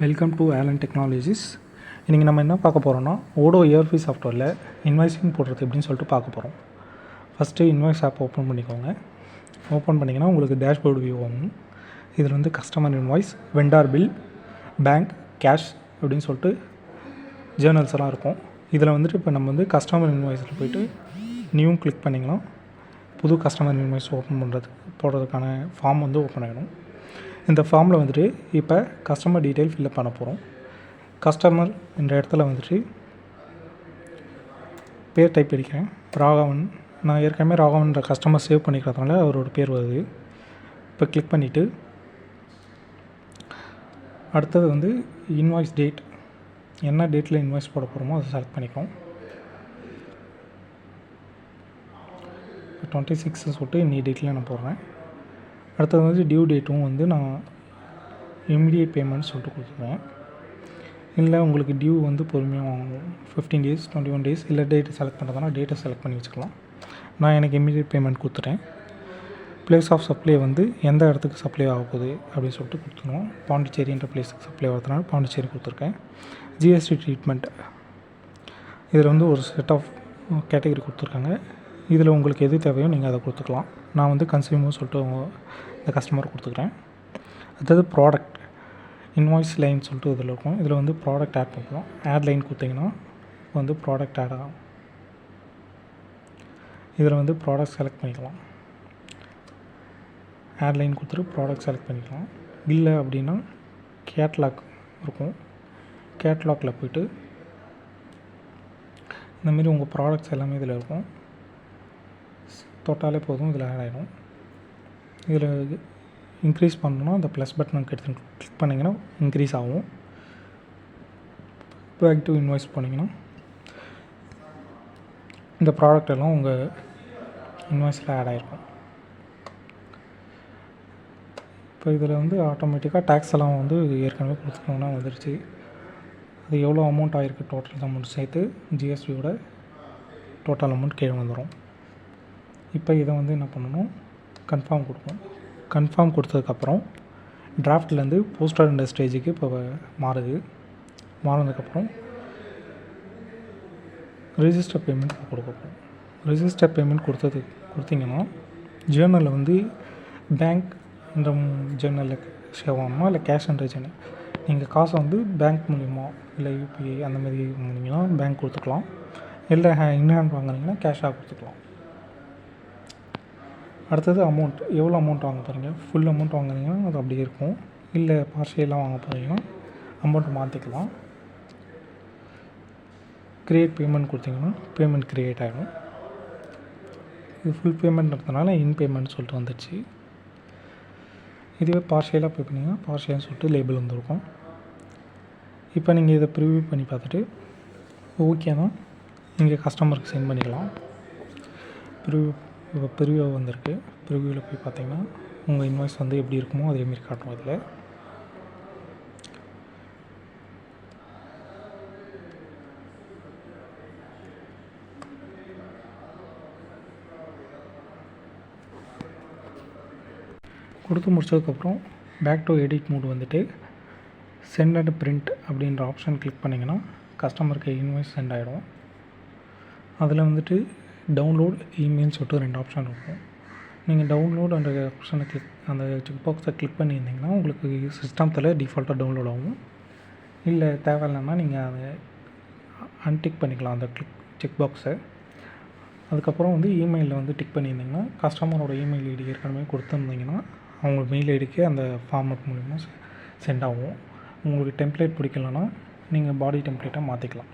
Welcome to Alan technologies. இன்றைக்கி நம்ம என்ன பார்க்க போகிறோம்னா ஓடோ ERP சாஃப்ட்வேரில் இன்வாய்ஸிங் போடுறது எப்படின்னு சொல்லிட்டு பார்க்க போகிறோம். ஃபஸ்ட்டு இன்வாய்ஸ் ஆப் ஓப்பன் பண்ணிக்கோங்க. ஓப்பன் பண்ணிங்கன்னா உங்களுக்கு டேஷ்போர்டு வியூ ஆகும். இதில் வந்து customer invoice, vendor bill, bank, cash அப்படின்னு சொல்லிட்டு ஜேர்னல்ஸ் எல்லாம் இருக்கும். இதில் வந்துட்டு இப்போ நம்ம வந்து கஸ்டமர் இன்வாய்ஸில் போய்ட்டு நியூ கிளிக் பண்ணிங்கன்னா புது கஸ்டமர் இன்வாய்ஸ் ஓப்பன் போடுறதுக்கான ஃபார்ம் வந்து ஓப்பன் ஆகிடும். இந்த ஃபார்மில் வந்துட்டு இப்போ கஸ்டமர் டீட்டெயில் ஃபில்அப் பண்ண போகிறோம். கஸ்டமர் என்ற இடத்துல வந்துட்டு பேர் டைப் பண்ணிக்கிறேன். ராகவன். நான் ஏற்கனவே ராகவன்ற கஸ்டமர் சேவ் பண்ணிக்கிறதுனால அவரோட பேர் வருது. இப்போ கிளிக் பண்ணிவிட்டு அடுத்தது வந்து இன்வாய்ஸ் டேட், என்ன டேட்டில் இன்வாய்ஸ் போட போகிறோமோ அதை செலக்ட் பண்ணிக்கிறோம். 26 சொல்லிட்டு இன்னி டேட்டில் நான் போடுறேன். அடுத்தது வந்து டியூ டேட்டும் வந்து நான் இமிடியேட் பேமெண்ட் சொல்லிட்டு கொடுத்துருவேன். இல்லை உங்களுக்கு டியூ வந்து பொறுமையாக வாங்கணும், 15 days 21 days இல்லை டேட்டு செலக்ட் பண்ணுறதுனா டேட்டை செலக்ட் பண்ணி வச்சுக்கலாம். நான் எனக்கு இமிடியேட் பேமெண்ட் கொடுத்துட்டேன். பிளேஸ் ஆஃப் சப்ளை வந்து எந்த இடத்துக்கு சப்ளை ஆக போகுது அப்படின்னு சொல்லிட்டு கொடுத்துருவோம். பாண்டிச்சேரின்ற பிளேஸுக்கு சப்ளை ஆகிறதுனால பாண்டிச்சேரி கொடுத்துருக்கேன். ஜிஎஸ்டி ட்ரீட்மெண்ட், இதில் வந்து ஒரு செட் ஆஃப் கேட்டகரி கொடுத்துருக்காங்க. இதில் உங்களுக்கு எது தேவையோ நீங்கள் அதை கொடுத்துக்கலாம். நான் வந்து கன்சியூமர் சொல்லிட்டு இந்த கஸ்டமர் கொடுத்துக்கிறேன். அடுத்தது ப்ராடக்ட் இன்வாய்ஸ் லைன் சொல்லிட்டு இதில் இருக்கும். இதில் வந்து ப்ராடக்ட் ஆட் பண்ணலாம். ஆட் லைன் கொடுத்தீங்கன்னா வந்து ப்ராடக்ட் ஆட் ஆகும். இதில் வந்து ப்ராடக்ட் செலக்ட் பண்ணிக்கலாம். ஆட் லைன் கொடுத்துட்டு ப்ராடக்ட் செலக்ட் பண்ணிக்கலாம். இல்லை அப்படின்னா கேட்லாக் இருக்கும். கேட்லாகில் போய்ட்டு இந்தமாரி உங்கள் ப்ராடக்ட்ஸ் எல்லாமே இதில் இருக்கும். தொட்டாலே போதும், இதில் ஆட் ஆகிடும். இதில் இன்க்ரீஸ் பண்ணணும்னா அந்த ப்ளஸ் பட்டன் கிளிக் பண்ணிங்கன்னா இன்க்ரீஸ் ஆகும். பேக் டு இன்வாய்ஸ் பண்ணிங்கன்னா இந்த ப்ராடக்ட் எல்லாம் உங்கள் இன்வாய்ஸில் ஆட் ஆகிருக்கும். இப்போ இதில் வந்து ஆட்டோமேட்டிக்காக டேக்ஸ் எல்லாம் வந்து ஏற்கனவே கொடுத்துக்கணுன்னா வந்துடுச்சு. அது எவ்வளோ அமௌண்ட் ஆகிருக்கு டோட்டல் அமௌண்ட் சேர்த்து ஜிஎஸ்டியோட டோட்டல் அமௌண்ட் கீழே வந்துடும். இப்போ இதை வந்து என்ன பண்ணணும், கன்ஃபார்ம் கொடுக்கணும். கன்ஃபார்ம் கொடுத்ததுக்கப்புறம் டிராஃப்ட்லேருந்து போஸ்டர் என்ற ஸ்டேஜுக்கு இப்போ மாறினதுக்கப்புறம் ரிஜிஸ்டர் பேமெண்ட் கொடுக்கணும். ரிஜிஸ்டர் பேமெண்ட் கொடுத்தீங்கன்னா ஜேர்னலில் வந்து பேங்க் என்ற ஜேர்னலில் சேவ் ஆகணுமா இல்லை கேஷ் என்ற ஜேர்னல், நீங்கள் காசை வந்து பேங்க் மூலிமா இல்லை யூபிஐ அந்த மாதிரி வாங்கினீங்கன்னா பேங்க் கொடுத்துக்கலாம். இல்லை இன்ஹேண்ட் வாங்குனீங்கன்னா கேஷாக கொடுத்துக்கலாம். அடுத்தது அமௌண்ட், எவ்வளோ அமௌண்ட் வாங்க போகிறீங்க, ஃபுல் அமௌண்ட் வாங்குறீங்கன்னா அது அப்படியே இருக்கும். இல்லை பார்ஷியலாக வாங்க போகிறீங்கன்னா அமௌண்ட் மாற்றிக்கலாம். க்ரியேட் பேமெண்ட் கொடுத்தீங்கன்னா பேமெண்ட் க்ரியேட் ஆகிடும். இது ஃபுல் பேமெண்ட்ன்றதுனால இன் பேமெண்ட் சொல்லிட்டு வந்துடுச்சு. இதுவே பார்ஷியலாக பே பண்ணிங்கன்னா பார்ஷியல்னு சொல்லிட்டு லேபிள் வந்துருக்கும். இப்போ நீங்கள் இதை ப்ரிவியூ பண்ணி பார்த்துட்டு ஓகேனா நீங்கள் கஸ்டமருக்கு சென்ட் பண்ணிக்கலாம். இப்போ ப்ரிவியூ வந்திருக்கு. ப்ரிவியூவில் போய் பார்த்தீங்கன்னா உங்கள் இன்வாய்ஸ் வந்து எப்படி இருக்குமோ அதேமாரி காட்டும். அதில் கொடுத்து முடிச்சதுக்கப்புறம் பேக் டு எடிட் மோட் வந்துட்டு சென்ட் அண்ட் பிரிண்ட் அப்படின்ற ஆப்ஷன் கிளிக் பண்ணிங்கன்னா கஸ்டமருக்கு இன்வாய்ஸ் சென்ட் ஆகிடும். அதில் வந்துட்டு டவுன்லோட் இமெயில் சொல்லிட்டு 2 ஆப்ஷன் இருக்கும். நீங்கள் டவுன்லோட் அந்த ஆப்ஷனை அந்த செக் பாக்ஸை கிளிக் பண்ணியிருந்தீங்கன்னா உங்களுக்கு சிஸ்டத்தில் டிஃபால்ட்டாக டவுன்லோட் ஆகும். இல்லை தேவையில்லைன்னா நீங்கள் அதை அன்டிக் பண்ணிக்கலாம் அந்த செக் பாக்ஸை. அதுக்கப்புறம் வந்து இமெயிலில் வந்து டிக் பண்ணியிருந்தீங்கன்னா கஸ்டமரோட இமெயில் ஐடி ஏற்கனவே கொடுத்துருந்தீங்கன்னா அவங்க மெயில் ஐடிக்கு அந்த ஃபார்மட் மூலிமா சென்ட் ஆகும். உங்களுக்கு டெம்ப்ளேட் பிடிக்கலன்னா நீங்கள் பாடி டெம்ப்ளேட்டாக மாற்றிக்கலாம்.